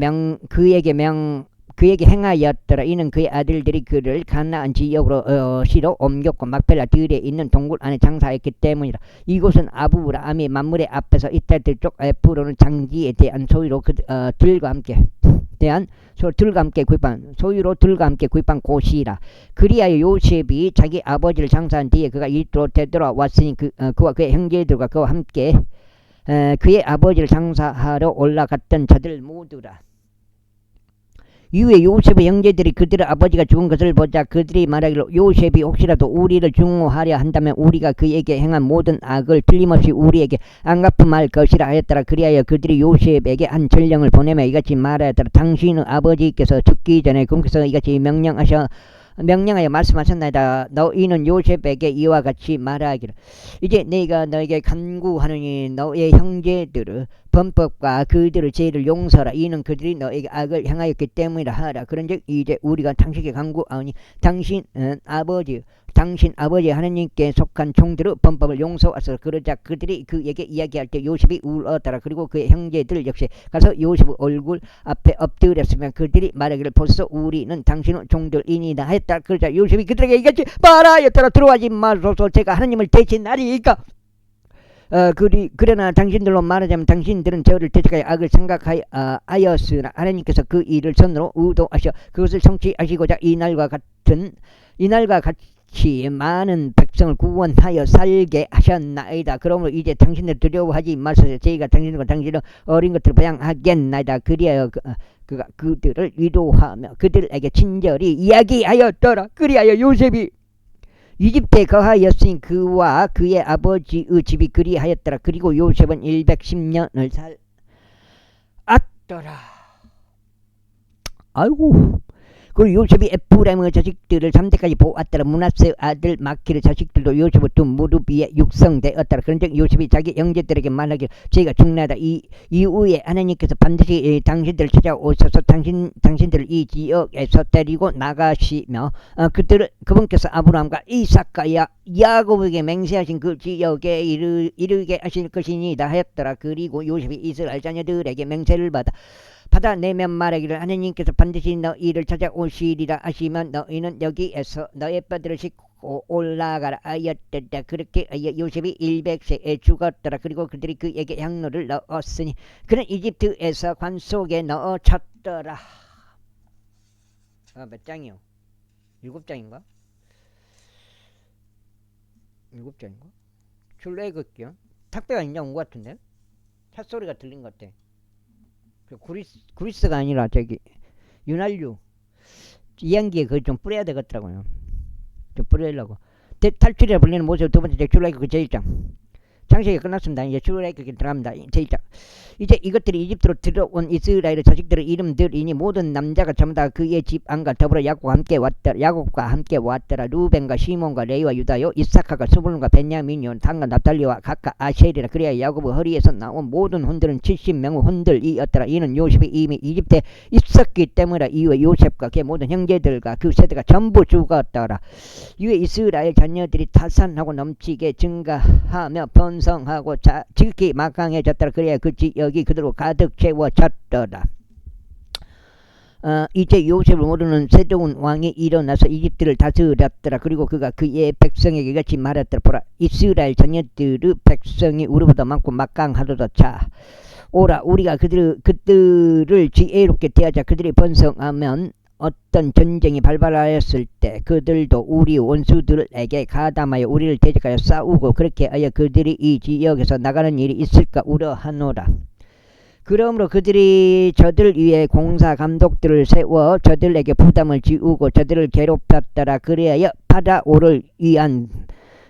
그에게 행하였더라. 이는 그의 아들들이 그를 가나안 지역으로 시로 옮겼고 막펠라 들에 있는 동굴 안에 장사했기 때문이라. 이곳은 아브라함이 만물의 앞에서 이탈들 쪽 에프로는 장지에 대한 소유로 들과 함께 구입한 곳이라. 그리하여 요셉이 자기 아버지를 장사한 뒤에 그가 이집트로 되돌아왔으니 그와 그의 형제들과 그와 함께 그의 아버지를 장사하러 올라갔던 자들 모두라. 이후에 요셉의 형제들이 그들의 아버지가 죽은 것을 보자 그들이 말하기로 요셉이 혹시라도 우리를 증오하려 한다면 우리가 그에게 행한 모든 악을 틀림없이 우리에게 안갚음할 것이라 하였더라. 그리하여 그들이 요셉에게 한 전령을 보내며 이같이 말하였더라. 당신의 아버지께서 죽기 전에 그분께서 이같이 명령하여 말씀하셨나이다. 너희는 요셉에게 이와 같이 말하기를 이제 내가 너에게 간구하느니 너의 형제들의 범법과 그들의 죄를 용서하라. 이는 그들이 너에게 악을 행하였기 때문이라 하라. 그런즉 이제 우리가 당신에게 간구하오니 당신 아버지 하나님께 속한 종들의 범법을 용서하소서. 그러자 그들이 그에게 이야기할 때 요셉이 울었더라. 그리고 그의 형제들 역시 가서 요셉의 얼굴 앞에 엎드렸으며 그들이 말하기를 보소서 우리는 당신의 종들이니이다 했다. 그러자 요셉이 그들에게 이같이 말하였더라. 들어가지 마소서. 제가 하나님을 대신하리이까. 그러나 당신들로 말하자면 당신들은 저를 대적하여 악을 생각하였으나 하나님께서 그 일을 선으로 의도하셔 그것을 성취하시고자 이날과 같이 많은 백성을 구원하여 살게 하셨나이다. 그러므로 이제 당신들 두려워하지 마소서. 저희가 당신들과 당신의 어린 것들을 보양하겠나이다. 그리하여 그가 그들을 위로하며 그들에게 친절히 이야기하였더라. 그리하여 요셉이 이집트에 거하였으니 그와 그의 아버지의 집이 그리하였더라. 그리고 요셉은 110년을 살았더라. 아이고. 그리고 요셉이 에프라임의 자식들을 3대까지 보았더라. 므낫세의 아들 마키의 자식들도 요셉의 두 무릎 위에 육성되었더라. 그런즉 요셉이 자기 형제들에게 말하기를 저희가 죽나이다. 이후에 하나님께서 반드시 당신들을 찾아오셔서 당신들을 이 지역에서 데리고 나가시며 그분께서 아브라함과 이삭과 야곱에게 맹세하신 그 지역에 이르게 하실 것이니이다 하였더라. 그리고 요셉이 이스라엘 자녀들에게 맹세를 받아내면 말하기를 하나님께서 반드시 너희를 찾아오시리라 하시면 너희는 여기에서 너의 뼈들을 싣고 올라가라 하였다. 그렇게 요셉이 100세에 죽었더라. 그리고 그들이 그에게 향로를 넣었으니 그는 이집트에서 관 속에 넣어졌더라. 몇 장이요? 7장인가? 7장인가? 출애굽기요? 탁배가 이제 온 것 같은데? 찻소리가 들린 것 같아. 그리스가 아니라 저기 윤활유 이양기에 그걸 좀 뿌려야 되겠더라고요. 좀 뿌리려고 탈출이라 불리는 모습 두 번째 출애굽기 제1장 창세기 끝났습니다. 이제 출애굽기 들어갑니다. 제1장 이제 이것들이 이집트로 들어온 이스라엘의 자식들의 이름들이니 모든 남자가 전부 다 그의 집안과 더불어 야곱과 함께 왔더라. 루벤과 시몬과 레위와 유다요 이사카가 스불론과 베냐민요 단과 납달리와 각각 아셀이라. 그래야 야곱의 허리에서 나온 모든 혼들은 70명의 혼들이었더라. 이는 요셉이 이미 이집트에 있었기 때문이라. 이후에 요셉과 그의 모든 형제들과 그 세대가 전부 죽었더라. 이후에 이스라엘 자녀들이 타산하고 넘치게 증가하며 번성하고 지극히 막강해졌더라. 그래야 그 지역이 그대로 가득 채워졌더라. 이제 요셉을 모르는 세도운 왕이 일어나서 이집트를 다스렸더라. 그리고 그가 그의 백성에게 같이 말했더라. 보라, 이스라엘 자녀들의 백성이 우리보다 많고 막강하도다. 자, 오라, 우리가 그들을 지혜롭게 대하자. 그들이 번성하면 어떤 전쟁이 발발하였을 때 그들도 우리 원수들에게 가담하여 우리를 대적하여 싸우고 그렇게 하여 그들이 이 지역에서 나가는 일이 있을까 우려하노라. 그러므로 그들이 저들 위에 공사 감독들을 세워 저들에게 부담을 지우고 저들을 괴롭혔더라. 그리하여 파라오를 위한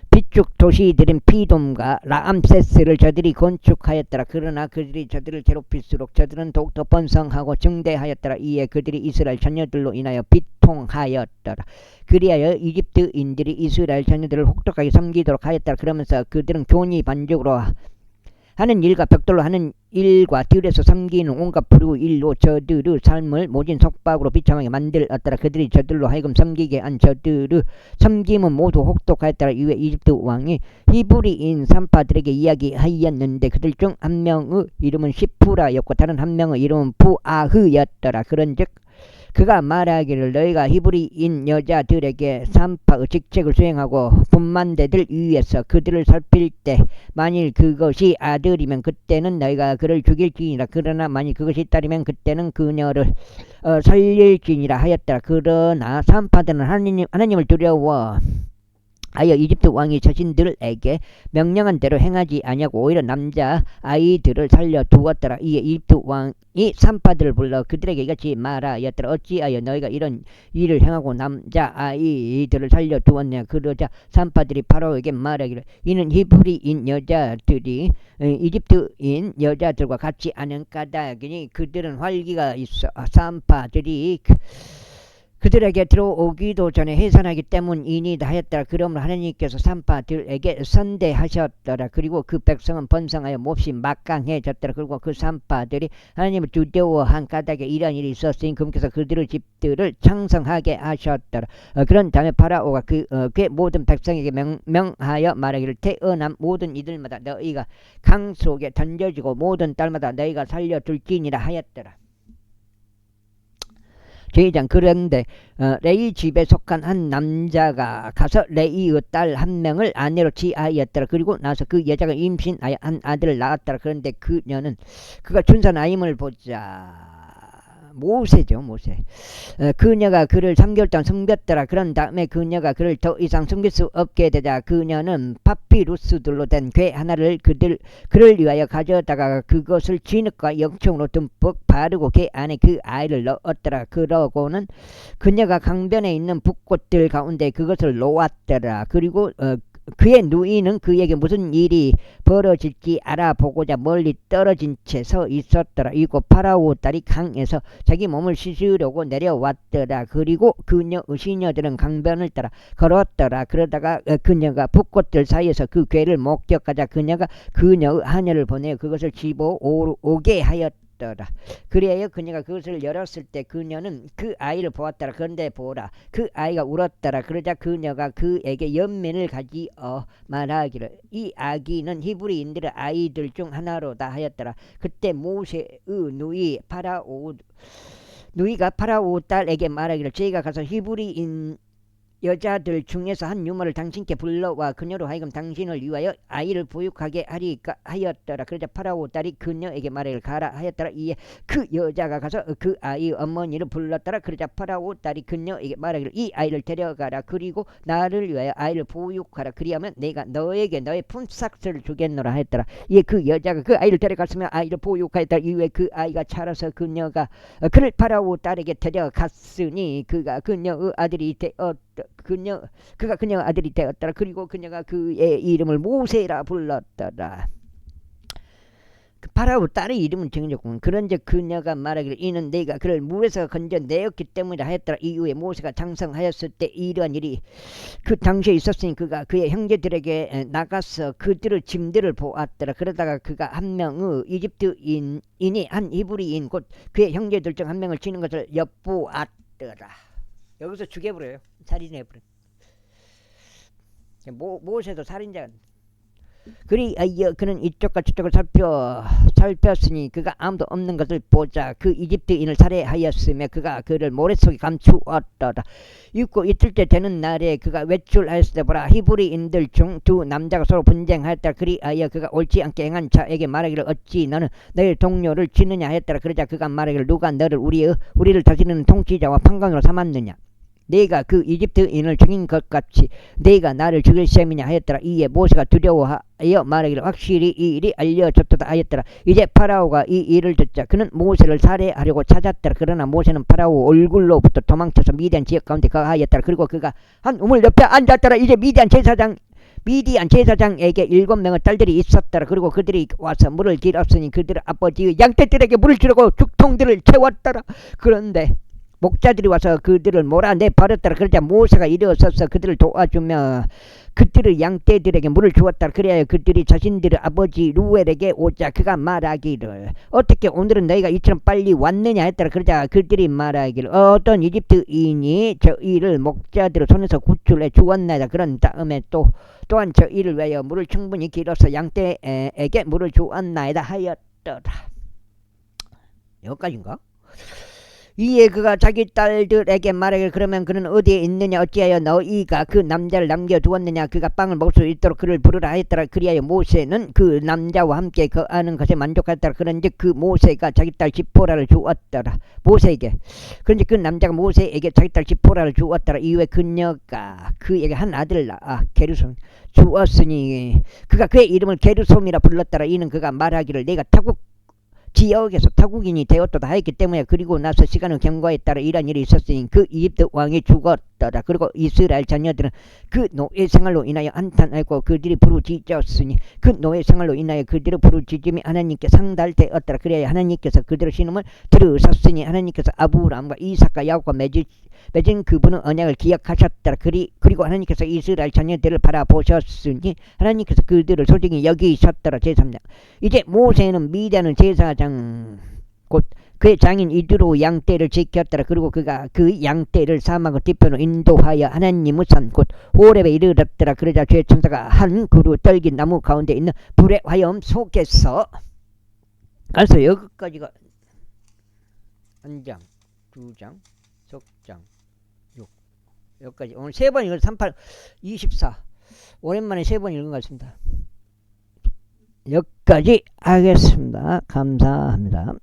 비축 도시들인 피돔과 라암세스를 저들이 건축하였더라. 그러나 그들이 저들을 괴롭힐수록 저들은 더욱더 번성하고 증대하였더라. 이에 그들이 이스라엘 자녀들로 인하여 비통하였더라. 그리하여 이집트인들이 이스라엘 자녀들을 혹독하게 섬기도록 하였더라. 그러면서 그들은 교니 반죽으로 하는 일과 벽돌로 하는 일과 들에서 섬기는 온갖 불의 일로 저들의 삶을 모진 속박으로 비참하게 만들었더라. 그들이 저들로 하여금 섬기게 한 저들의 섬김은 모두 혹독하였더라. 이후에 이집트 왕이 히브리인 산파들에게 이야기하였는데 그들 중 한 명의 이름은 시프라였고 다른 한 명의 이름은 부아흐였더라. 그런즉 그가 말하기를 너희가 히브리인 여자들에게 산파의 직책을 수행하고 분만대들 위에서 그들을 살필 때 만일 그것이 아들이면 그때는 너희가 그를 죽일지니라. 그러나 만일 그것이 딸이면 그때는 그녀를 살릴지니라 하였더라. 그러나 산파들은 하나님을 두려워 하여 이집트 왕이 자신들에게 명령한 대로 행하지 아니하고 오히려 남자 아이들을 살려두었더라. 이에 이집트 왕이 산파들을 불러 그들에게 이같이 말하였더라. 어찌하여 너희가 이런 일을 행하고 남자 아이들을 살려두었냐. 그러자 산파들이 파라오에게 말하기를 이는 히브리인 여자들이 이집트인 여자들과 같지 않은 까닭이니 그들은 활기가 있어 산파들이 그들에게 들어오기도 전에 해산하기 때문이니다 하였더라. 그러므로 하나님께서 산파들에게 선대하셨더라. 그리고 그 백성은 번성하여 몹시 막강해졌더라. 그리고 그 산파들이 하나님을 두려워한 까닭에 이러한 일이 있었으니 그분께서 그들의 집들을 창성하게 하셨더라. 그런 다음에 파라오가 그의 모든 백성에게 명하여 말하기를 태어난 모든 이들마다 너희가 강 속에 던져지고 모든 딸마다 너희가 살려둘지니라 하였더라. 제2장 그런데 레이 집에 속한 한 남자가 가서 레이의 딸 한 명을 아내로 취하였더라. 그리고 나서 그 여자가 임신하여 한 아들을 낳았더라. 그런데 그가 준산아임을 보자 모세죠. 모세. 그녀가 그를 3개월 동안 숨겼더라. 그런 다음에 그녀가 그를 더 이상 숨길 수 없게 되자 그녀는 파피루스들로 된 괴 하나를 그를 위하여 가져다가 그것을 진흙과 역청으로 듬뿍 바르고 괴 안에 그 아이를 넣었더라. 그러고는 그녀가 강변에 있는 붓꽃들 가운데 그것을 놓았더라. 그리고 그의 누이는 그에게 무슨 일이 벌어질지 알아보고자 멀리 떨어진 채 서 있었더라. 이고 파라오 딸이 강에서 자기 몸을 씻으려고 내려왔더라. 그리고 그녀의 시녀들은 강변을 따라 걸었더라. 그러다가 그녀가 붓꽃들 사이에서 그 괴를 목격하자 그녀가 그녀의 하녀를 보내어 그것을 집어오게 하였더라. 그래야 그녀가 그것을 열었을 때 그녀는 그 아이를 보았더라. 그런데 보라 그 아이가 울었더라. 그러자 그녀가 그에게 연민을 가지어 말하기를 이 아기는 히브리인들의 아이들 중 하나로다 하였더라. 그때 모세의 누이가 파라오 딸에게 말하기를 저희가 가서 히브리인 여자들 중에서 한 유모를 당신께 불러와 그녀로 하여금 당신을 위하여 아이를 보육하게 하리까 하였더라. 그러자 파라오 딸이 그녀에게 말하기를 가라 하였더라. 이에 그 여자가 가서 그 아이의 어머니를 불렀더라. 그러자 파라오 딸이 그녀에게 말하기를 이 아이를 데려가라. 그리고 나를 위하여 아이를 보육하라. 그리하면 내가 너에게 너의 품삯을 주겠노라 하였더라. 이에 그 여자가 그 아이를 데려갔으며 아이를 보육하였더라. 이후에 그 아이가 자라서 그녀가 그를 파라오 딸에게 데려갔으니 그가 그녀의 아들이 그녀의 아들이 되었더라. 그리고 그녀가 그의 이름을 모세라 불렀더라. 파라오 딸의 이름은 정해졌고 그런즉 그녀가 말하기를 이는 내가 그를 물에서 건져내었기 때문이라 하였더라. 이후에 모세가 장성하였을 때 이러한 일이 그 당시에 있었으니 그가 그의 형제들에게 나가서 그들의 짐들을 보았더라. 그러다가 그가 한 명의 이집트인이 한 히브리인 곧 그의 형제들 중 한 명을 치는 것을 엿보았더라. 여기서 죽여버려요. 살인해버려. 모세도 살인자가 그리하여 그는 이쪽과 저쪽을 살폈으니 그가 아무도 없는 것을 보자. 그 이집트인을 살해하였으며 그가 그를 모래속에 감추었더라. 입고 이틀 때 되는 날에 그가 외출하였을 때 보라, 히브리인들 중 두 남자가 서로 분쟁하였더라. 그리하여 그가 옳지 않게 행한 자에게 말하기를 어찌 너는 너희 동료를 치느냐 하였더라. 그러자 그가 말하기를 누가 너를 우리를 다스리는 통치자와 판관으로 삼았느냐. 내가 그 이집트인을 죽인 것 같이 내가 나를 죽일 셈이냐 하였더라. 이에 모세가 두려워하여 말하기를 확실히 이 일이 알려졌다 하였더라. 이제 파라오가 이 일을 듣자 그는 모세를 살해하려고 찾았더라. 그러나 모세는 파라오 얼굴로부터 도망쳐서 미디안 지역 가운데 거하였더라. 그리고 그가 한 우물 옆에 앉았더라. 이제 미디안 제사장에게 7명의 딸들이 있었더라. 그리고 그들이 와서 물을 길었으니 그들의 아버지의 양떼들에게 물을 주려고 죽통들을 채웠더라. 그런데 목자들이 와서 그들을 몰아내 버렸더라. 그러자 모세가 일어서서 그들을 도와주며 그들의 양떼들에게 물을 주었더라. 그래야 그들이 자신들의 아버지 루엘에게 오자 그가 말하기를 어떻게 오늘은 너희가 이처럼 빨리 왔느냐 했더라. 그러자 그들이 말하기를 어떤 이집트인이 저희를 목자들의 손에서 구출해 주었나이다. 그런 다음에 또한 저희를 위하여 물을 충분히 길어서 양떼에게 물을 주었나이다 하였더라. 여기까지인가? 이에 그가 자기 딸들에게 말하기를 그러면 그는 어디에 있느냐 어찌하여 너희가 그 남자를 남겨두었느냐. 그가 빵을 먹을 수 있도록 그를 부르라 하였더라. 그리하여 모세는 그 남자와 함께 거하는 것에 만족하였더라. 그런즉 그 모세가 자기 딸 지포라를 주었더라. 모세에게. 그런즉 그 남자가 모세에게 자기 딸 지포라를 주었더라. 이후에 그녀가 그에게 한 아들을 낳아 게르솜 주었으니 그가 그의 이름을 게르솜이라 불렀더라. 이는 그가 말하기를 내가 지역에서 타국인이 되었다 하였기 때문에. 그리고 나서 시간의 경과에 따라 이런 일이 있었으니 그 이집트 왕이 죽었더라. 그리고 이스라엘 자녀들은 그 노예 생활로 인하여 한탄하고 그들이 부르짖었으니 그 노예 생활로 인하여 그들의 부르짖음이 하나님께 상달되었더라. 그래야 하나님께서 그들의 신음을 들으셨으니 하나님께서 아브라함과 이삭과 야곱과 맺은 그분의 언약을 기억하셨더라. 그리고 하나님께서 이스라엘 자녀들을 바라보셨으니 하나님께서 그들을 소중히 여기셨더라. 제3장. 이제 모세는 미디안의 제사장 곧 그의 장인 이드로 양떼를 지켰더라. 그리고 그가 그 양떼를 사막의 뒤편으로 인도하여 하나님의 산 곧 호렙에 이르렀더라. 그러자 주의 천사가 한 그루 떨긴 나무 가운데 있는 불의 화염 속에서 그래서 여기까지가 한 장, 두 장, 석 장, 6 여기까지. 오늘 3번 읽은 38, 24 오랜만에 3번 읽은 것 같습니다. 여기까지 하겠습니다. 감사합니다.